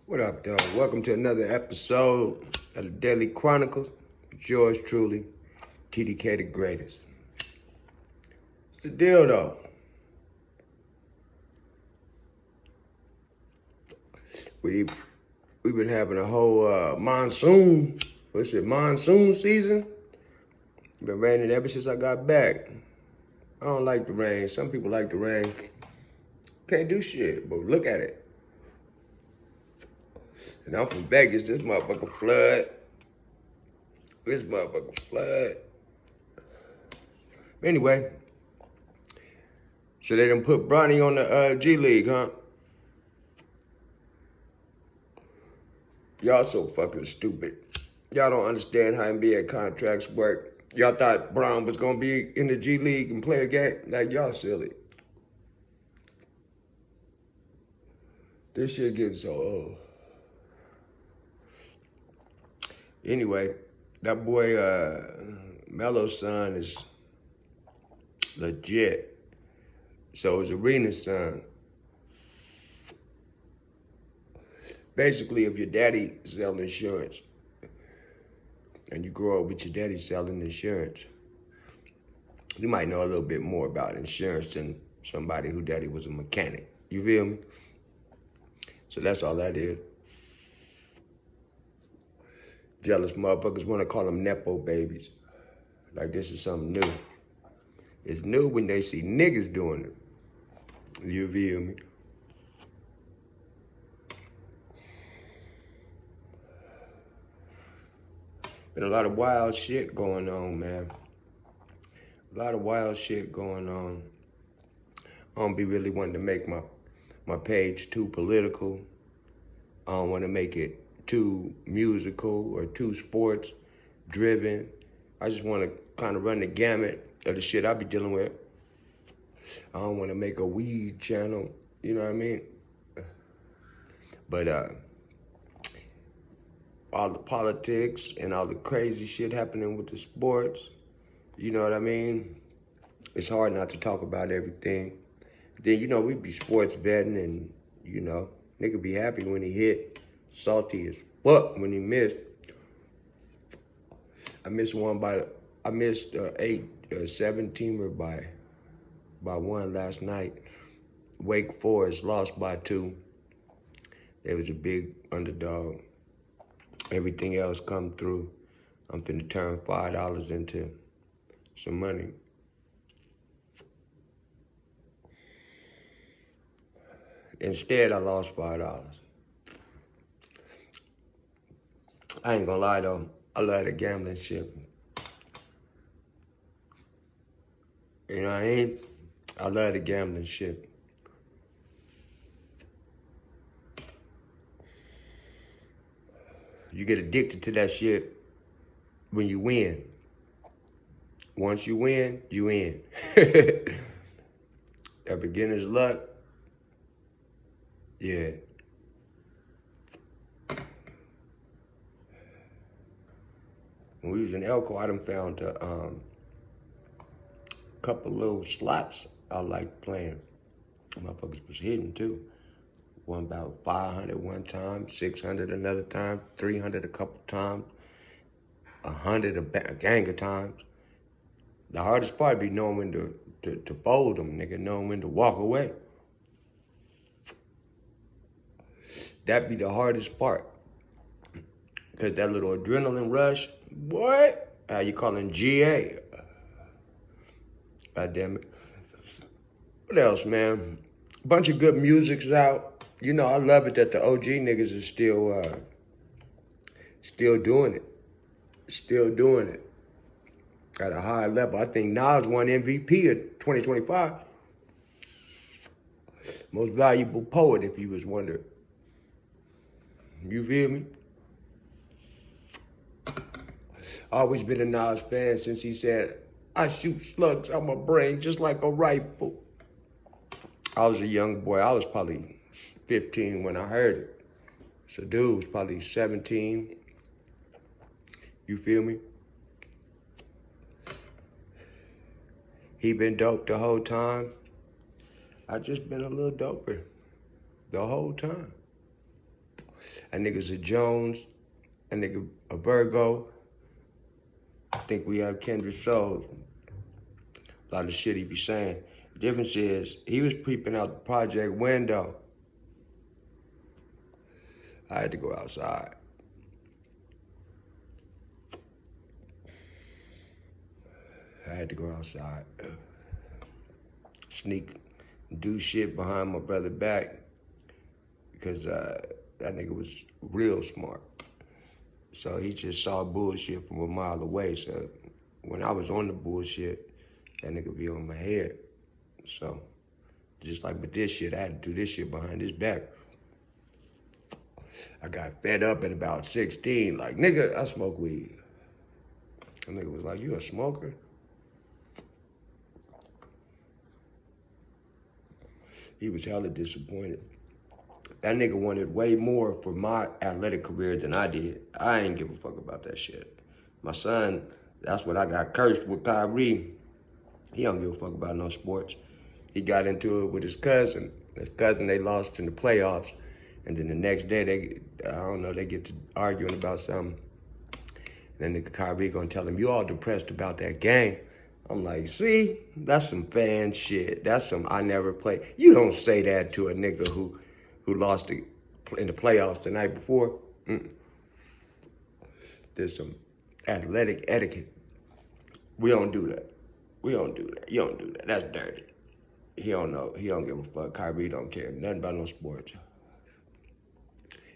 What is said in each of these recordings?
What up, dog? Welcome to another episode of the Daily Chronicles. It's yours truly, TDK the Greatest. It's the deal, though. We've been having a whole monsoon. What's it? Monsoon season. Been raining ever since I got back. I don't like the rain. Some people like the rain. Can't do shit, but look at it. And I'm from Vegas. This motherfucker flood. Anyway, so they done put Bronny on the G League, huh? Y'all so fucking stupid. Y'all don't understand how NBA contracts work. Y'all thought Brown was gonna be in the G League and play a game? Like, y'all silly. This shit getting so old. Anyway, that boy Melo's son is legit. So is Arena's son. Basically, if your daddy sells insurance and you grow up with your daddy selling insurance, you might know a little bit more about insurance than somebody who daddy was a mechanic. You feel me? So that's all that is. Jealous motherfuckers want to call them Nepo babies. Like this is something new. It's new when they see niggas doing it. You feel me? Been a lot of wild shit going on, man. A lot of wild shit going on. I don't be really wanting to make my page too political. I don't want to make it too musical or too sports driven. I just want to kind of run the gamut of the shit I be dealing with. I don't want to make a weed channel, you know what I mean? But all the politics and all the crazy shit happening with the sports, you know what I mean? It's hard not to talk about everything. Then, you know, we be sports betting and, you know, nigga be happy when he hit. Salty as fuck when he missed. I missed 7-teamer by one last night. Wake Forest lost by 2. They was a big underdog. Everything else come through. I'm finna turn $5 into some money. Instead, I lost $5. I ain't gonna lie though, I love the gambling shit. You know what I mean? I love the gambling shit. You get addicted to that shit when you win. Once you win, you in. That beginner's luck, yeah. When we was in Elko, I done found a couple little slots I like playing. Motherfuckers was hitting too. Won about 500 one time, 600 another time, 300 a couple times, 100 a gang of times. The hardest part be knowing when to fold them, nigga, knowing when to walk away. That be the hardest part. Cause that little adrenaline rush, what? How you calling GA? God damn it. What else, man? Bunch of good music's out. You know, I love it that the OG niggas is still doing it. Still doing it. At a high level. I think Nas won MVP of 2025. Most valuable poet, if you was wondering. You feel me? Always been a Nas fan since he said, I shoot slugs out my brain just like a rifle. I was a young boy. I was probably 15 when I heard it. So dude was probably 17. You feel me? He been dope the whole time. I just been a little doper the whole time. That nigga's a Jones. That nigga a Virgo. I think we have kindred souls. A lot of shit he be saying. The difference is, he was peeping out the project window. I had to go outside. I had to go outside. Sneak, do shit behind my brother back. Because that nigga was real smart. So he just saw bullshit from a mile away. So when I was on the bullshit, that nigga be on my head. So just like with this shit, I had to do this shit behind his back. I got fed up at about 16. Like, nigga, I smoke weed. That nigga was like, you a smoker? He was hella disappointed. That nigga wanted way more for my athletic career than I did. I ain't give a fuck about that shit. My son, that's what I got cursed with Kyrie. He don't give a fuck about no sports. He got into it with his cousin. His cousin, they lost in the playoffs. And then the next day, they get to arguing about something. And then nigga Kyrie gonna tell him, you all depressed about that game. I'm like, see, that's some fan shit. That's some I never play. You don't say that to a nigga who lost in the playoffs the night before. There's some athletic etiquette. We don't do that. We don't do that. You don't do that. That's dirty. He don't know. He don't give a fuck. Kyrie don't care nothing about no sports.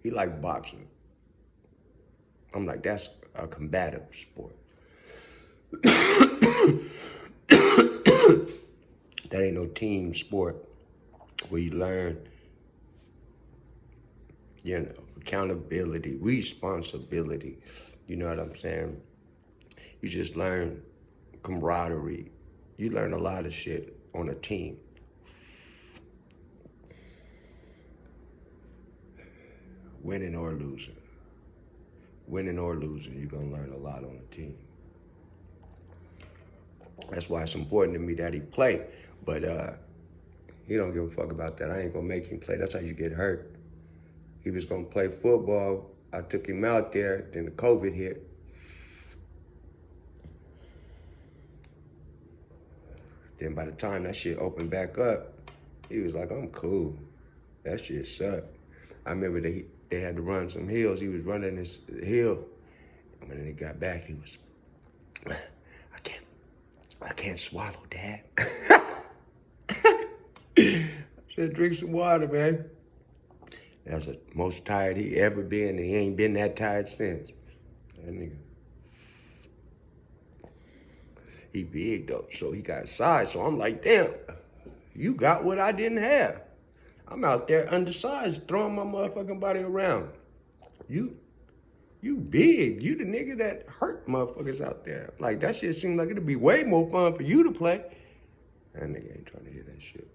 He like boxing. I'm like, that's a combative sport. That ain't no team sport where you learn, accountability, responsibility. You know what I'm saying? You just learn camaraderie. You learn a lot of shit on a team. Winning or losing. Winning or losing, you're gonna learn a lot on a team. That's why it's important to me that he play. But he don't give a fuck about that. I ain't gonna make him play. That's how you get hurt. He was gonna play football. I took him out there, then the COVID hit. Then by the time that shit opened back up, he was like, I'm cool. That shit sucked. I remember they had to run some hills. He was running this hill. And when he got back, he was, I can't swallow, Dad. I said, drink some water, man. That's the most tired he ever been, and he ain't been that tired since. That nigga. He big, though, so he got size. So I'm like, damn, you got what I didn't have. I'm out there undersized, throwing my motherfucking body around. You big. You the nigga that hurt motherfuckers out there. Like, that shit seemed like it'd be way more fun for you to play. That nigga ain't trying to hear that shit.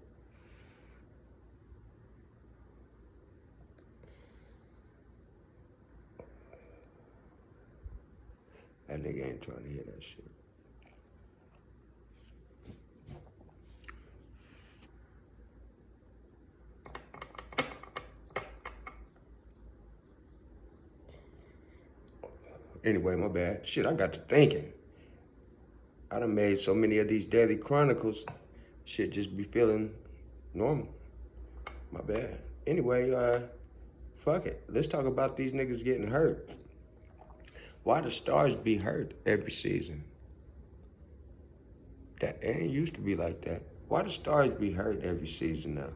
That nigga ain't trying to hear that shit. Anyway, my bad. Shit, I got to thinking. I done made so many of these Daily Chronicles, shit just be feeling normal. My bad. Anyway, fuck it. Let's talk about these niggas getting hurt. Why the stars be hurt every season? That it ain't used to be like that. Why the stars be hurt every season now?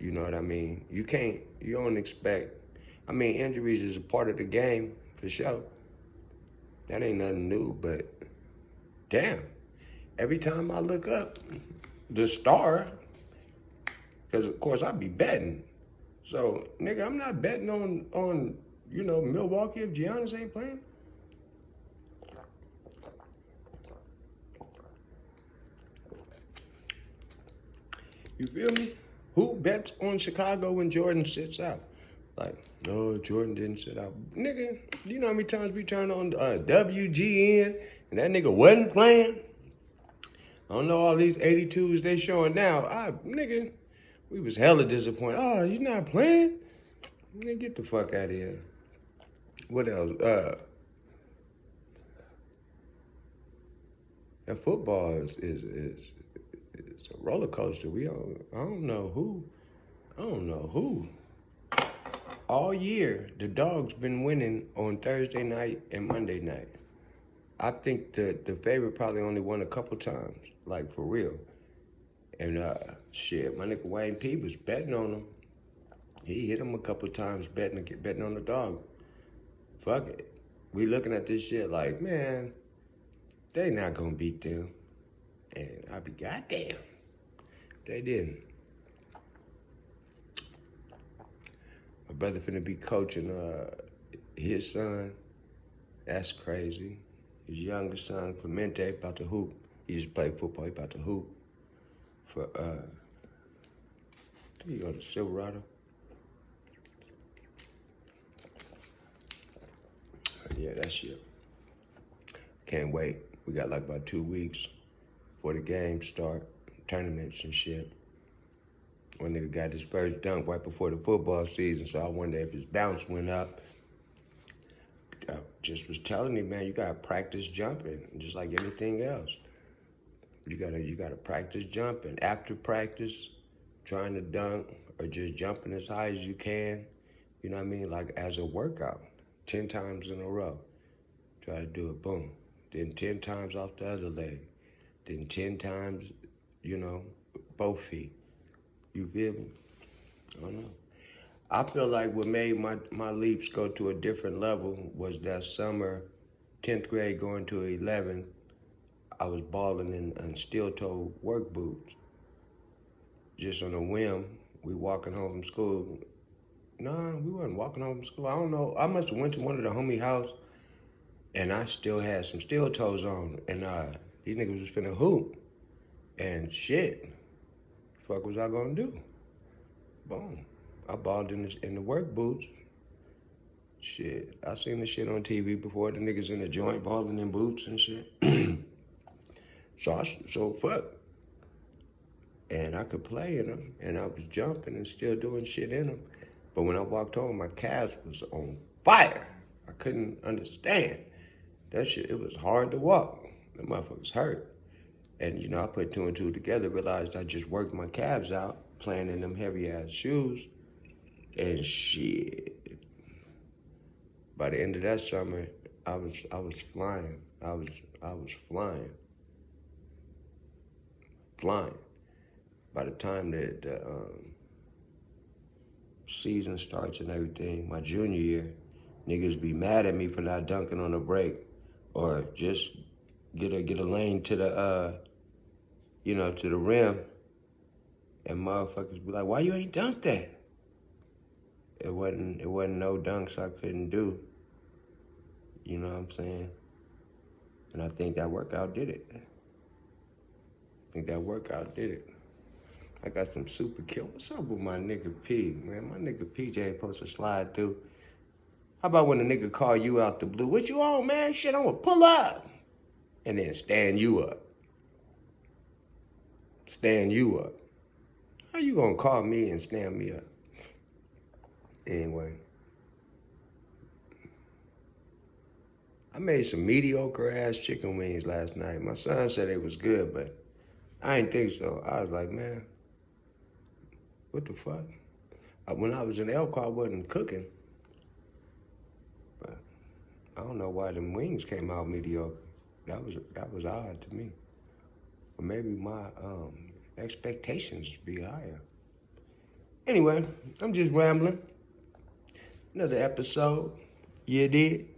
You know what I mean? You don't expect, injuries is a part of the game, for sure. That ain't nothing new, but damn. Every time I look up, the star, because of course I be betting. So, nigga, I'm not betting on Milwaukee if Giannis ain't playing. You feel me? Who bets on Chicago when Jordan sits out? Like, no, Jordan didn't sit out. Nigga, you know how many times we turn on WGN and that nigga wasn't playing? I don't know all these 82s they showing now. Nigga, we was hella disappointed. Oh, he's not playing? Man, get the fuck out of here. What else? And football is a roller coaster. I don't know who. I don't know who. All year, the Dogs been winning on Thursday night and Monday night. I think the favorite probably only won a couple times, like for real. And shit, my nigga Wayne P was betting on him. He hit him a couple times betting on the Dog. Fuck it. We looking at this shit like, man, they not gonna beat them. And I be goddamn. They didn't. My brother finna be coaching his son. That's crazy. His youngest son, Clemente, about to hoop. He just played football. He about to hoop for he go to Silverado. Yeah, that shit. Can't wait. We got like about 2 weeks before the games start, tournaments and shit. One nigga got his first dunk right before the football season, so I wonder if his bounce went up. I just was telling him, man, you gotta practice jumping, just like anything else. You gotta practice jumping. After practice, trying to dunk or just jumping as high as you can. You know what I mean? Like as a workout, 10 times in a row. Try to do it, boom. Then 10 times off the other leg. Then 10 times, both feet. You feel me? I don't know. I feel like what made my leaps go to a different level was that summer, 10th grade going to 11th, I was balling in steel-toe work boots. Just on a whim, we walking home from school. Nah, we wasn't walking home from school. I don't know. I must have went to one of the homie house, and I still had some steel toes on, and these niggas was finna hoop. And shit, fuck was I gonna do? Boom. I balled in the work boots. Shit, I seen the shit on TV before, the niggas in the joint balling in boots and shit. So fuck. And I could play in them, and I was jumping and still doing shit in them. But when I walked home, my calves was on fire. I couldn't understand. That shit, it was hard to walk. The motherfuckers hurt. And, I put 2 and 2 together, realized I just worked my calves out, playing in them heavy-ass shoes. And shit. By the end of that summer, I was flying. I was flying. Flying. By the time that the season starts and everything, my junior year, niggas be mad at me for not dunking on the break, or just get a lane to the to the rim, and motherfuckers be like, "Why you ain't dunked that?" It wasn't no dunks I couldn't do. You know what I'm saying? And I think that workout did it. I got some super kill. What's up with my nigga P, man? My nigga PJ ain't supposed to slide through. How about when a nigga call you out the blue? What you on, man? Shit, I'm gonna pull up. And then stand you up. Stand you up. How you gonna call me and stand me up? Anyway. I made some mediocre ass chicken wings last night. My son said it was good, but I didn't think so. I was like, man, what the fuck? When I was in Elko, I wasn't cooking. But I don't know why them wings came out mediocre. That was odd to me. Or maybe my expectations be higher. Anyway, I'm just rambling. Another episode. You did.